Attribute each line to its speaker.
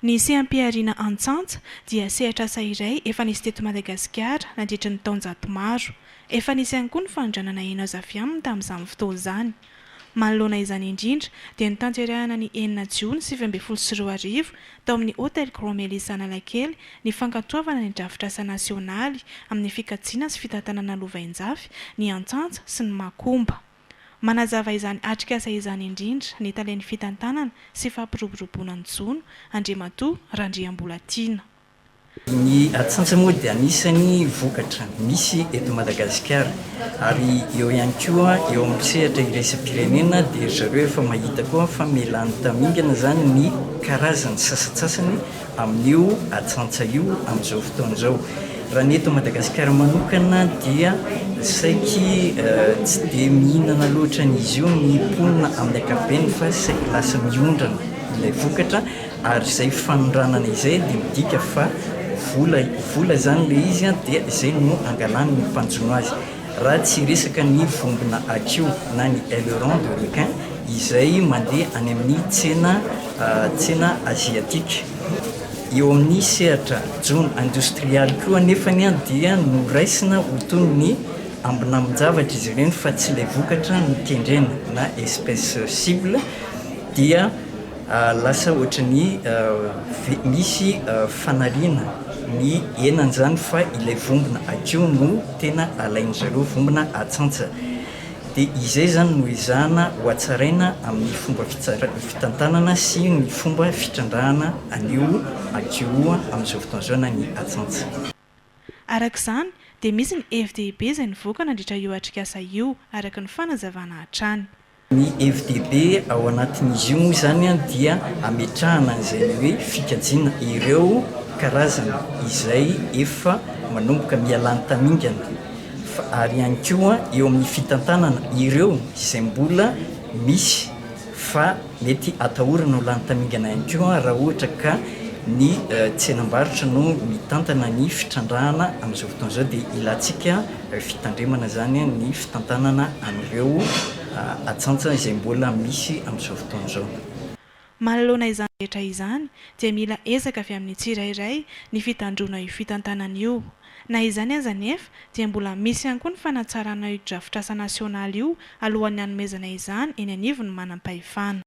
Speaker 1: Ny sehampiariana Antsantsa dia sehatra asa iray efa nisy teto Madagasikara nandritra ny taonjato maro. Efa nisy ihany koa ny fanondranana heno azo avy aminy tamin'izany fotoana izany. Manoloana izany indrindra dia nitanterahana ny 4 Jiona 2024 tao amin'ny hôtely Grand Melis Analakely ny fankatoavana ny drafitra asa nasionaly amin'ny fikajiana sy fitantanana lovain-jafy ny Antsantsa sy ny Makomba. Manazava izany atrika asa izany indrindra ny talen'ny fitantanana sy fampiroboroboana ny Zono Andriamatoa Randriambolatina.
Speaker 2: Ny Antsantsa moa dia anisany vokatra misy eto Madagasikara ary eo ihany koa eo amin'ny sehatra iraisam-pirenena dia zareo efa mahita koa fa mila tamingana zany ny karazany sasatsasany amin'io Antsantsa io amin'izao fotoana izao. Raha ny eto Madagasikara manokana dia saiky tsy dia mihinana loatra n'izy io ny mponina amin'ny ankapobeny fa saiky lasa miondrana ilay vokatra ary izay fanondranana izay dia midika fa vola zany le izy dia izay no angalany ny mpanjono azy. Raha tsy resaka ny vombona akio na ny aileron de requin izay mandeha any amin'ny tsena aziatika. Eo amin'ny sehatra zone industrialy koa anefany dia noraisina ho toy ny ambinambin-javatra izy ireny fa tsy ilay vokatra no kendrena na espèce cible dia lasa ohatran'ny misy fanariana ny henan'izany fa ilay vombona akio no tena alainy zareo vombona Antsantsa. Dia izay zany no izahana ho hatsaraina amin'ny fomba fitantanana sy ny fomba fitrandrahana an'io akio amin'izao fotoana izao na ny Antsantsa.
Speaker 1: Arak'izany dia misy ny FDB izay nivoaka nandritra io atrika asa io araka ny fanazavana hatrany.
Speaker 2: Ny FDB ao anatin'izy io moa zany dia ametrahana an'izay hoe fikajiana ireo karazana izay efa manomboka mialany tamingana. Ary ihany koa eo amin'ny fitantanana ireo izay mbola misy fa mety atahorana ho lany tamingana ihany koa raha ohatra ka ny tsenam-barotra no mitantana ny fitrandrahana amin'izao fotoana izao dia ilantsika fitandremana zany ny fitantanana an'ireo Antsantsa izay mbola misy amin'izao fotoana izao.
Speaker 1: Manoloana izany rehetra izany dia mila ezaka avy amin'ny tsirairay ny fitandrona io fitantanana io. Na izany aza nefa dia mbola misy ihany koa ny fanatsarana io drafitra asa nasionaly io alohan'ny hanomezana izany eny anivon'ny manam-pahefana.